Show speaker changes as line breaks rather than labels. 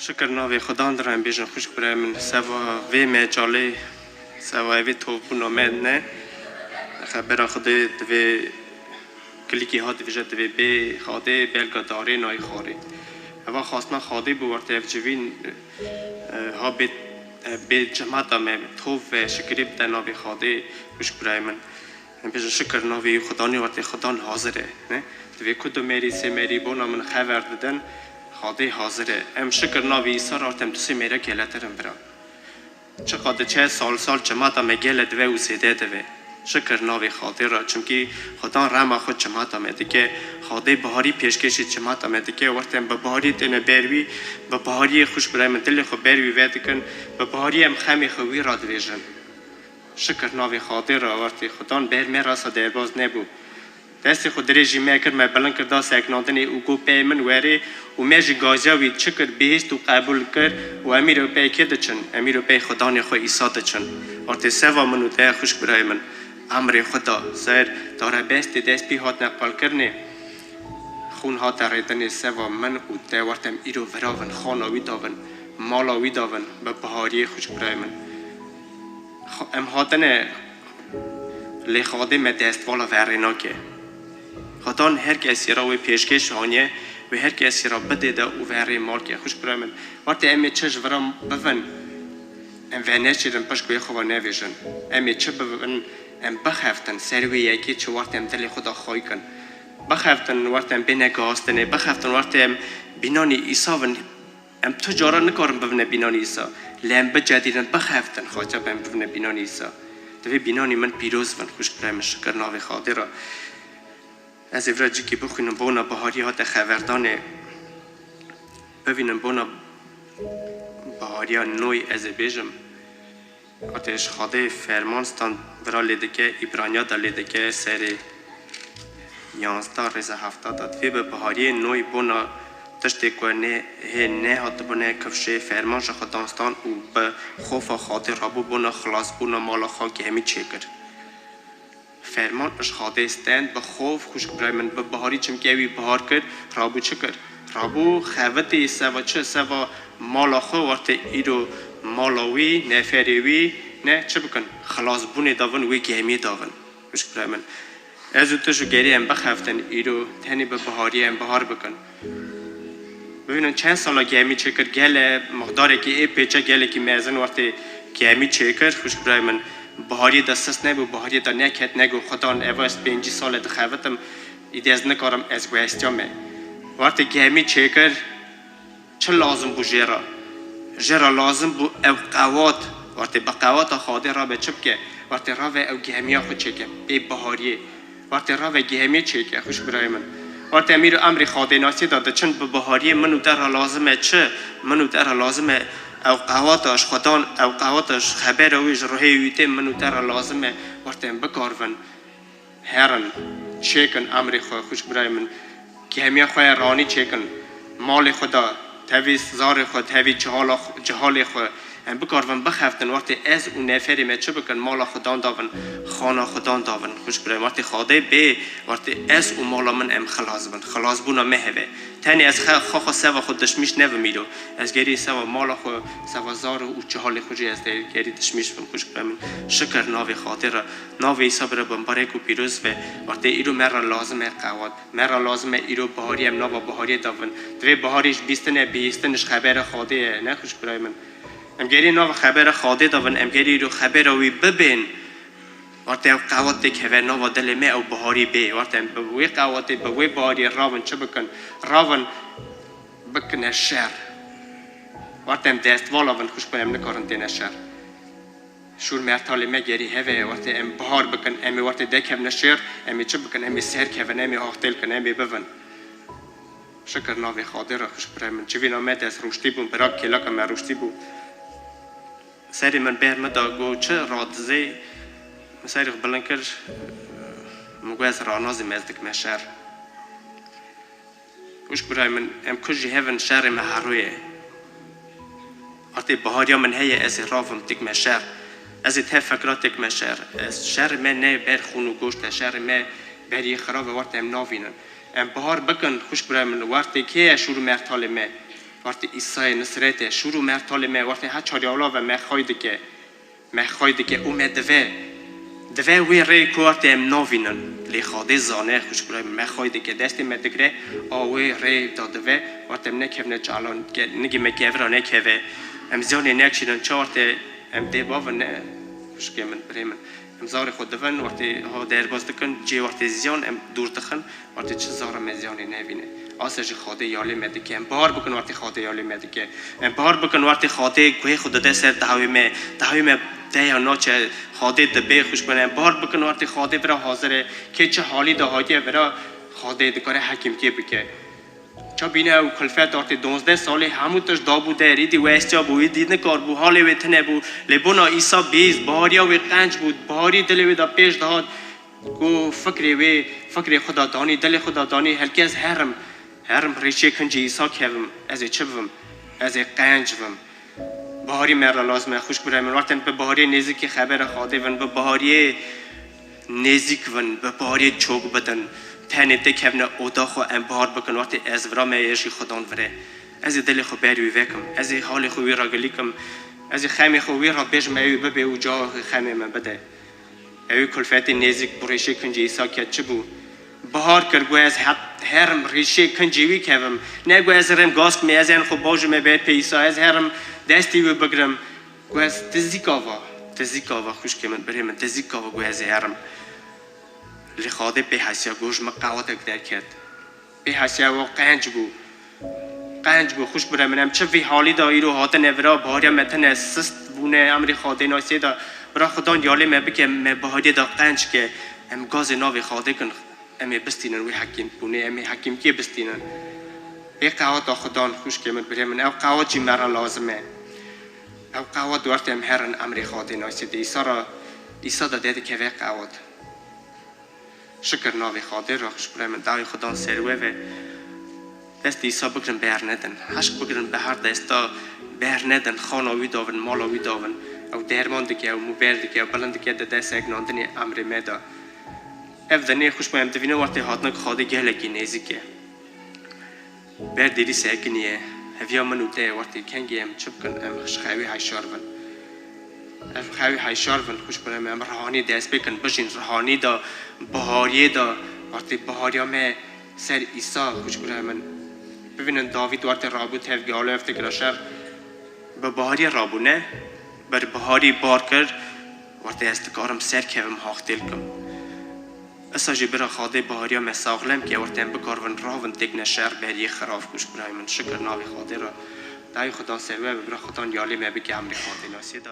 شکر ناوی خدا دارم بیشتر خوش برای من سوا وی مجالی سوا وی تو بنامه نه خبر خدا دوی کلیکی ها دوی دوی به خاده بلگا داری نای خاری اما خواستنا خاده بورد افجوین ها به جماعت هم تو و شکری بده ناوی خاده خوش برای من بیشتر شکر ناوی خدا نیوات خدا حاضره نه دوی کدوم میری سه میری بونا من خبر دادن خاده حاضره ام شکر ناوی ایسا ارتم تسی میره گلترم برا چقدر چه سال جماعت هم گل دوه و سیده دوه شکر ناوی خاده را چونکی خدا رحم خود جماعت هم دیگه خاده بهاری پیشکشی جماعت هم دیگه وقتم به بهاری تنه بروی به بهاری خوش برای من دل خو بروی ودکن به بهاری هم خمی خوی را دویژن شکر ناوی خاده را وقتی خدا بر میراث درباز نبود دستی خود رژیم کرد ما بلند کرد دست اکنادنی او گو پیمن وری و میج گازیوی چکر بهست و قبول کرد و امیر پی کرد چن امیر پی خدا نخو عیسی چن وقتی سوا منو ده خوش برای من امر خدا سر داره بست دست بی هات نقل کرنه خون هات ریدن سوا من و ده وقتم ایرو وراون خانوی داون مالاوی داون به بهاری خوش برای من ام هاتنه لی خادم دست والا ورینا که خدا هر کسی را و پیشکش هانیه و هر کسی را بده و وری مال که خوش برای من وقتی امی چش ورام بفن ام ونه چیدن پش کوی خواه نویشن امی چه بفن ام بخفتن سروی یکی چه وقتی ام دل خدا خواهی کن بخفتن وقتی ام بینگاستنه بخفتن وقتی ام بینانی ایسا ون ام تجارا نکارم بفنه بینانی ایسا لیم بجدیدن بخفتن خواهد ام بفنه بینانی ایسا دوی بینانی من پیروز ون خوش برای من شکر ناوی خاده را از افراجی که بخونم بونا بهاری ها خبردانه ببینم بونا بهاری ها نوی از بیجم آتش خاده فرمانستان برا لیده که ایبرانیا دا لیده که سری 11 رز 70 داد فی به بهاری نوی بونا تشتی که نه هات بونه کفشه فرمانش خدانستان و به خوف خاطر رابو بونا خلاص بونا مالا خاکی همی چه کرد فرمان اش خاده استند به خوف خوش برای من به بهاری چمکیوی بهار کرد رابو چه کرد رابو خوته سوا چه سوا مالا خو وقت ایرو مالاوی نفریوی نه چه بکن خلاص بونه داون وی گهمی داون خوش برای من از اوتشو گری ام بخفتن ایرو تنی به بهاری ام بهار بکن ببینن چند سالا گهمی چه کرد گله مقداری که ای پیچه گله که میزن وقتی گهمی چه کرد خوش برای من بهاری دستش نبود بهاری دا نکت نگو خدا نواست 5 سال دخواتم ایده از نکارم از گوشتیامه وقتی گهمی چه کرد چه لازم بود جرا لازم بود او قوات وقتی با قوات خاده را به چپ که وقتی را او گهمی خود چه که ای بهاری وقتی را گهمی چه که خوش برای من وقتی امیر امر خاده ناسی داده چند به بهاری منو در لازمه چه منو در لازمه او قواتش خدان او قواتش خبر اویش روحی ویته منو در لازمه وقتی بکارون هرن چکن امر خدا خوش برای من که همه خواه رانی چکن مال خدا تاوی زار خود تاوی جهال خود ام بکارون بخفتن وقتی از اون نفری ما چه بکن مال خدا داون خانه خدا داون خوش برای وقتی خاده به وقتی از اون مال من ام خلاص بونا مهوه تانی از خا سوا خودش میش نمیدو از گری سوا مال خو سوا زار و جهال خوجی از گری دشمیش بم خوش برای من شکر ناوی خاطر ناوی صبر بم باریک و پیروز و وقتی ایرو مرا لازمه قوات مرا لازمه ایرو بهاری ام ناوا بهاری داون دوی بهاریش بیستنش خبر خاده نه خوش برای من ام گری نو خبر خاده داون ام گری رو خبر وی ببین وقتی قوات که و نو دل ما او بهاری به وقتی به وی قوات به وی بهاری راون چه بکن راون بکن شر وقتی دست والا ون خوش کنم نکارن دین شر شور مرتالی ما گری هوا وقتی ام بهار بکن ام وقتی دکم نشر ام چه بکن ام سر که و نمی هختل کن ام ببن شکر ناوی خاطر را خوش برای من چوی نامت از روشتی بون برای کلا که من روشتی بون سری من بهر مدا گو چه رادزی مساری بلند کرد مگو از رانازی مزدک مشر خوش برای من ام کجی هفن شهر محرویه وقتی بهاریا من هی از رافم تک مشر از فکرات تک مشر از شهر من نه بر خون و گوشت شهر من بری خراب وقت ام ناوینن ام بهار بکن خوش برای من وقتی که شروع مرتال من وقتی عیسی نصرت شروع مرتال ما وقتی ها چاریالا و مخاید که اومد دوه وی ری کوارت ام نوینن لی خاده زانه خوش برای مخاید که دستی مدگره آوی ری دادوه وقتی ام نکفنه چالان که نگی مکیور نکوه ام زیانی نکشیدن چارت ام دیبا و نه خوش که من بریم ام زار خود دوان وقتی ها در باز دکن جی وقتی زیان ام دور دخن وقتی چه زار مزیانی نوینه آسش خاده یالی مدیکه ام بار بکن وقتی خاده یالی مدیکه ام بار بکن وقتی خاده کوی خود دست دعوی ده ناچه خاده دبی خوش کنه بار بکن وقتی خاده برا حاضره که چه حالی دهاتی برا خاده دکاره حکیم که بکه چا بینه او کلفت وقتی 12 ساله همونتش دا بوده ریدی وستیا بوی دیدن کار بو حالی ویتنه بو لبونا ایسا بیز باریا وی قنج بود باری دلی وی دا پیش دهاد کو فکری خدا دانی دل خدا دانی هلکی از هرم ریچه کنجی ایسا کهوم از چبم از قنجم بهاری مرا لازمه خوش برای من وقتی به بهاری نزدیک خبر خاده ون به بهاری نزدیک ون به بهاری چوک بدن تنه دکهونه اودا خو ام بهار بکن وقتی از ورا میشی خدان وره از دل خو بری وکم از حال خو وی را گلیکم از خمی خو وی را بج می به او جا خمی من بده اوی کلفت نزدیک بریشه کنجی ساکت چبو بهار کرگو از هرم ریشه کنجیوی کهوم نگو از هرم گاسک می از این خو باجو می بید پیسا از هرم دستی و بگرم گو از تزیکاوا خوش که من بریم من تزیکاوا گو از هرم لخاده به حسیا گوش مقاوت در کرد به حسیا و قنج بو خوش بریم منم چه وی حالی دایی رو هات نورا باریا متن سست بونه امری خاده ناسی دا برا خدان یالی می بکه می بهاری دا قنج که ام گاز ناوی خاده کن امی بستینن وی حکیم بونه امی حکیم کی بستینن ای قوات خدان خوش که من بریم من او قوات جی مرا لازمه او قوات دوارت ام هرن امری خاده ناسید ایسا دا دیده که وی قوات شکر ناوی خاده را خوش بریم من داوی خدان سروه و دست ایسا بگرن بیر ندن حشق بگرن به هر دستا بیر ندن خاناوی داون مالاوی داون او درمان دکی او موبیل دکی او بلند دکی دا دست اگناندنی امری میدا افدنی خوش بایم دوینه وقتی هاتنک خاده گهلکی نیزیکه بر دیری ساکنیه هفیا منو ده وقتی کنگی ام چپ کن ام خشخاوی هایشار ون ام خاوی هایشار ون خوش بایم ام روحانی دست بکن بشین روحانی دا بهاریه دا وقتی بهاریا می سر ایسا خوش بایم من ببینن داوید وقتی رابط هفگی حالا افته گراشر به بهاری رابو نه بر بهاری بار کرد وقتی استکارم سر کهوم هاختیل کم اساجی برا خاده بهاریا مساغلم که ورتن بکارون راون تکن شهر بهری خراف خوش برای من شکر ناوی خاده را دای خدا سروه برا خدان یالی مبی که امری خاده ناسیده